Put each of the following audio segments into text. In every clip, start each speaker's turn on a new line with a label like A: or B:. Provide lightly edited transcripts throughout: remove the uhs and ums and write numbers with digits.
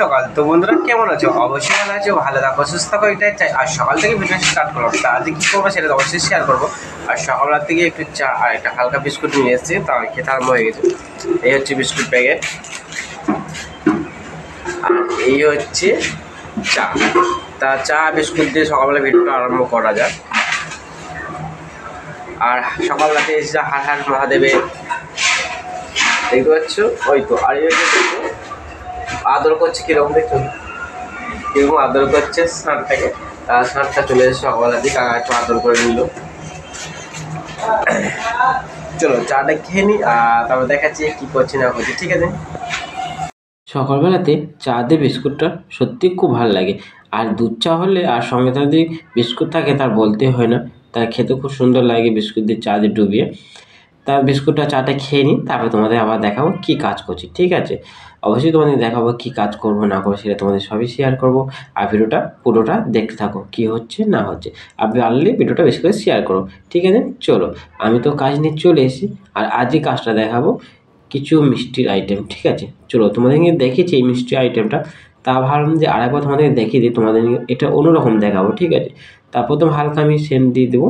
A: সকাল। তো বন্ধুরা কেমন আছো? অবশ্যই ভালো আছো, ভালো থাকো, সুস্থ থাকো, এটাই চাই। আর সকাল থেকে ভিডিও স্টার্ট করলাম। তা আজকে কী করবো সেটা তো অবশ্যই শেয়ার করবো। আর সকালবেলা থেকে একটু চা আর একটা হালকা বিস্কুট নিয়ে এসেছি, তা খেতে আরম্ভ হয়ে গেছে। এই হচ্ছে বিস্কুট প্যাকেট আর এই হচ্ছে চা। তা চা বিস্কুট দিয়ে সকালবেলা ভিডিওটা আরম্ভ করা যায়। আর সকালবেলাতে এসে হার হার মহাদেবে দেখতে পাচ্ছ, ওই তো। আর এই আদর করছে কিরকম দেখছো, কিরকম আদর করছে ষাঁড়টাকে। ষাঁড়টা চলে এসে সকালবেলা দিয়ে কাকা একটু আদর করে নিল। চলো চাটা খেয়ে নিই, আর তারপর দেখাচ্ছি কি করছি না করছি, ঠিক আছে?
B: সকালবেলাতে চা দিয়ে বিস্কুটটা সত্যি খুব ভালো লাগে। আর দুধ চা হলে আর সঙ্গে যদি বিস্কুট থাকে তার বলতে হয় না, তার খেতে খুব সুন্দর লাগে বিস্কুট দিয়ে চা দিয়ে ডুবিয়ে। তার বিস্কুটটা চাটা খেয়ে নিই, তারপরে তোমাদের আবার দেখাবো কী কাজ করছি, ঠিক আছে? অবশ্যই তোমাদের দেখাবো কী কাজ করবো না করবো, সেটা তোমাদের সবই শেয়ার করবো। আর ভিডিওটা পুরোটা দেখতে থাকো কী হচ্ছে না হচ্ছে। আর পারলে ভিডিওটা বেশি করে শেয়ার করো, ঠিক আছে? চলো, আমি তো কাজ নিয়ে চলে এসেছি। আর আজকে কাজটা দেখাবো কিছু মিষ্টির আইটেম, ঠিক আছে? চলো, তোমাদেরকে দেখেছি এই মিষ্টির আইটেমটা, তা ভাবলাম যে আরেকবার তোমাদেরকে দেখিয়ে দিই, তোমাদের এটা অন্যরকম দেখাবো, ঠিক আছে? তারপর তো হালকা আমি সেন্ট দিয়ে দেবো।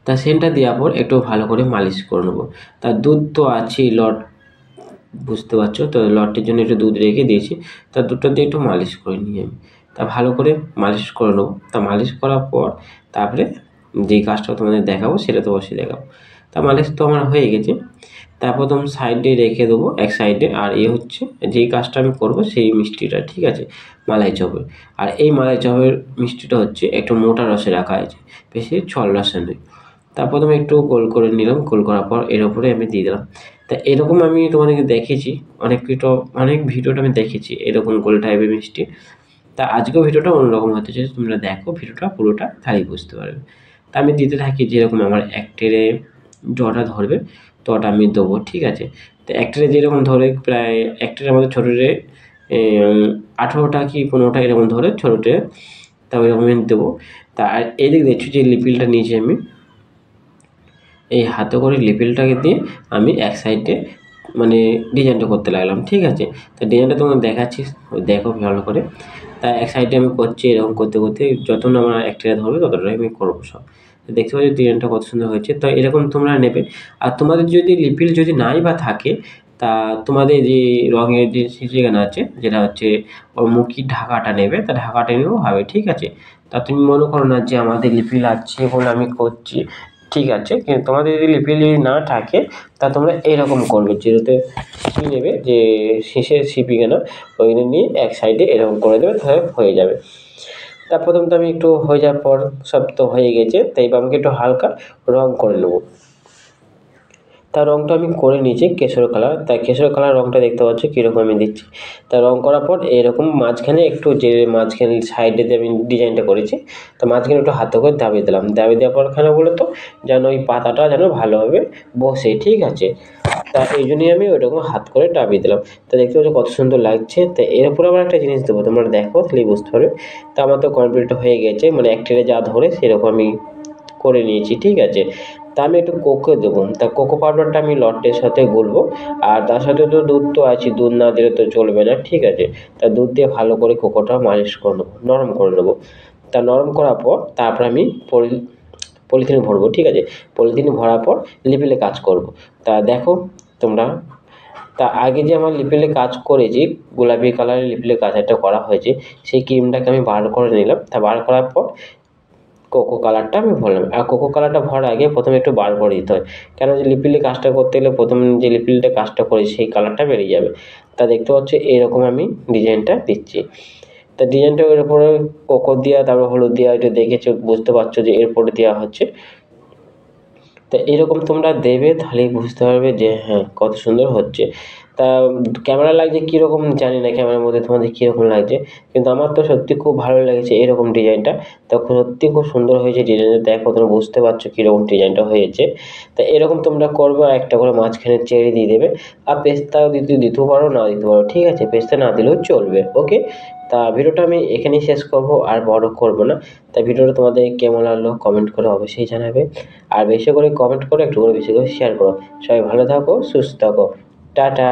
B: তা সেন্টটা দেওয়ার পর একটু ভালো করে মালিশ করে নেবো। তা দুধ তো আছেই, লট বুঝতে পারছো তো, লটের জন্য একটু দুধ রেখে দিয়েছি। তা দুধটা দিয়ে একটু মালিশ করে নিই আমি। তা ভালো করে মালিশ করে নেবো। তা মালিশ করার পর তারপরে যেই কাজটা তোমাদের দেখাবো সেটা তো অবশ্যই দেখাবো। তা মালিশ তো আমার হয়ে গেছে। তারপর তুমি সাইডে রেখে দেবো এক সাইডে। আর এ হচ্ছে যেই কাজটা আমি করবো সেই মিষ্টিটা, ঠিক আছে? মালাই চপের। আর এই মালাই চপের মিষ্টিটা হচ্ছে একটু মোটা রসে রাখা হয়েছে, বেশি ছল রসে নেই। তারপর আমি একটু গোল করে নিলাম, গোল করার পর এর উপরে আমি দিয়ে দিলাম। তা এরকম আমি তোমাদেরকে দেখেছি অনেক ভিডিওটা আমি দেখেছি এরকম গোল টাইপের মিষ্টি। তা আজকেও ভিডিওটা অন্যরকম হতে চাই, তোমরা দেখো ভিডিওটা পুরোটা, তাহলেই বুঝতে পারবে। তা আমি দিতে থাকি যেরকম আমার এক ট্রে জটা ধরবে তটা আমি দেবো, ঠিক আছে? তো এক ট্রে যেরকম ধরে প্রায় এক ট্রের আমাদের ছোটো ট্রে 18টা কি 15টা এরকম ধরে ছোটো ট্রে, তা ওইরকম আমি দেবো। তা আর এদিক দেখছি যে লিপিলটা নিয়েছি আমি, এই হাতে করে লিপিলটাকে দিয়ে আমি এক সাইডে মানে ডিজাইনটা করতে লাগলাম, ঠিক আছে? তা ডিজাইনটা তোমাকে দেখাচ্ছি, দেখো ভালো করে। তা এক সাইডে আমি করছি, এরকম করতে করতে যত না আমার এক ট্রে ধরবে ততটাই আমি করবো সব। দেখতে পাচ্ছি ডিজাইনটা কত সুন্দর হয়েছে। তো এরকম তোমরা নেবে। আর তোমাদের যদি লিপিল যদি নাই বা থাকে, তা তোমাদের যে রঙের যে সিজিগান আছে, যেটা হচ্ছে ওর মুখির ঢাকাটা নেবে, তা ঢাকাটা নিয়েও হবে, ঠিক আছে? তা তুমি মনে করো না যে আমাদের লিপিল আছে বলে আমি করছি, ঠিক আছে? কিন্তু তোমাদের যদি লিপিল যদি না থাকে তা তোমরা এরকম করবে, যেটাতে ছিপি নেবে, যে শেষের ছিপিখানা ওইখানে নিয়ে এক সাইডে এরকম করে দেবে, তাহলে হয়ে যাবে। তা প্রথম তো আমি একটু হয়ে যাওয়ার পর সব তো হয়ে গেছে, তাই আমাকে একটু হালকা রং করে নেবো। তার রঙটা আমি করে নিয়েছি কেশর কালার। তাই কেশর কালার রঙটা দেখতে পাচ্ছ কীরকম আমি দিচ্ছি। তা রঙ করার পর এরকম মাঝখানে একটু যে মাঝখানে সাইডে যে আমি ডিজাইনটা করেছি, তো মাঝখানে একটু হাতে করে দাবিয়ে দিলাম। দাবিয়ে দেওয়ার পর এখানে বলে তো যেন ওই পাতাটা যেন ভালোভাবে বসে, ঠিক আছে? তা এই জন্যই আমি ওইরকম হাত করে দাবিয়ে দিলাম। তা দেখতে পাচ্ছ কত সুন্দর লাগছে। তা এর উপরে আবার একটা জিনিস দেবো, তোমরা দেখো তাহলেই বুঝতে পারবে। তা আমার তো কমপ্লিট হয়ে গেছে, মানে এক ট্রে যা ধরে সেরকম আমি করে নিয়েছি, ঠিক আছে? তা আমি একটু কোকো দেবো। তা কোকো পাউডারটা আমি লটের সাথে গুলবো। আর তার সাথে তো দুধ তো আছে, দুধ না দিলে তো চলবে না, ঠিক আছে? তা দুধ দিয়ে ভালো করে কোকোটা মালিশ করে নেবো, নরম করে নেবো। তা নরম করার পর তারপর আমি পলিথিনে ভরবো, ঠিক আছে? পলিথিনে ভরার পর লিপিলে কাজ করবো। তা দেখো তোমরা, তা আগে যে আমার লিপিলে কাজ করেছি, গোলাপি কালারের লিপিলে কাজ একটা করা হয়েছে, সেই ক্রিমটাকে আমি বার করে নিলাম। তা বার করার পর কোকো কালারটা আমি ভরলাম। আর কোকো কালারটা ভরার আগে প্রথমে একটু বার করে দিতে হয়, কেন যে লিপিলে কাজটা করতে গেলে প্রথম যে লিপিলটা কাজটা করেছি সেই কালারটা বেরিয়ে যাবে। তা দেখতে পাচ্ছ এরকম আমি ডিজাইনটা দিচ্ছি। তা ডিজাইনটা এর উপরে কোকো দেওয়া, তারপর হলুদ দেওয়া, এটা দেখেছো বুঝতে পারছো যে এরপরে দেওয়া হচ্ছে। তা এরকম তোমরা দেবে, তাহলেই বুঝতে পারবে যে হ্যাঁ কত সুন্দর হচ্ছে। তা ক্যামেরা লাগছে কীরকম জানি না, ক্যামেরার মধ্যে তোমাদের কীরকম লাগছে, কিন্তু আমার তো সত্যি খুব ভালো লেগেছে এরকম ডিজাইনটা। তা সত্যি খুব সুন্দর হয়েছে ডিজাইনটা, দেখো তোমরা বুঝতে পারছো কীরকম ডিজাইনটা হয়েছে। তা এরকম তোমরা করবে, আর একটা করে মাঝখানে চেরি দিয়ে দেবে। আর পেস্তাও দিতেও পারো, না দিতে পারো, ঠিক আছে? পেস্তা না দিলেও চলবে, ওকে? তা ভিডিওটা আমি এখানেই শেষ করব, আর বড় করব না। তা ভিডিওটা তোমাদের কেমন লাগলো কমেন্ট করে অবশ্যই জানাবে। আর বেশি করে কমেন্ট করো, একটু করে বেশি করে শেয়ার করো। সবাই ভালো থাকো, সুস্থ থাকো, টাটা।